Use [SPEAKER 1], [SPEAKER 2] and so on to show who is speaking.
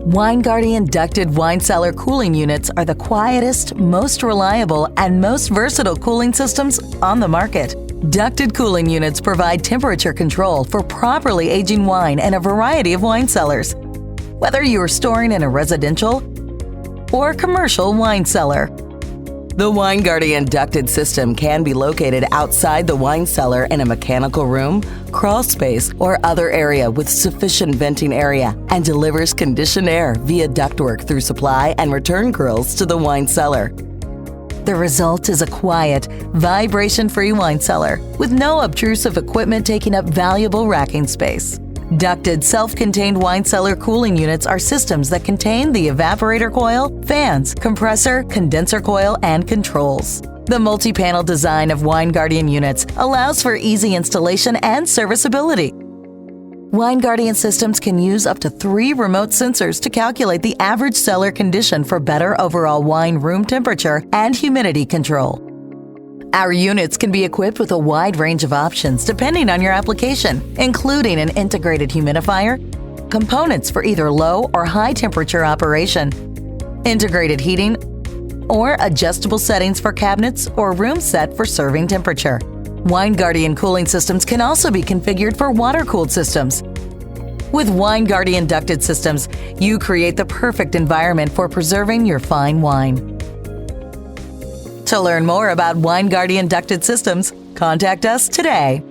[SPEAKER 1] Wine Guardian ducted wine cellar cooling units are the quietest, most reliable, and most versatile cooling systems on the market. Ducted cooling units provide temperature control for properly aging wine in a variety of wine cellars, whether you are storing in a residential or commercial wine cellar. The Wine Guardian ducted system can be located outside the wine cellar in a mechanical room, crawl space, or other area with sufficient venting area and delivers conditioned air via ductwork through supply and return grills to the wine cellar. The result is a quiet, vibration-free wine cellar with no obtrusive equipment taking up valuable racking space. Ducted self-contained wine cellar cooling units are systems that contain the evaporator coil, fans, compressor, condenser coil, and controls. The multi-panel design of Wine Guardian units allows for easy installation and serviceability. Wine Guardian systems can use up to 3 remote sensors to calculate the average cellar condition for better overall wine room temperature and humidity control. Our units can be equipped with a wide range of options depending on your application, including an integrated humidifier, components for either low or high temperature operation, integrated heating, or adjustable settings for cabinets or room set for serving temperature. Wine Guardian cooling systems can also be configured for water-cooled systems. With Wine Guardian ducted systems, you create the perfect environment for preserving your fine wine. To learn more about Wine Guardian ducted systems, contact us today.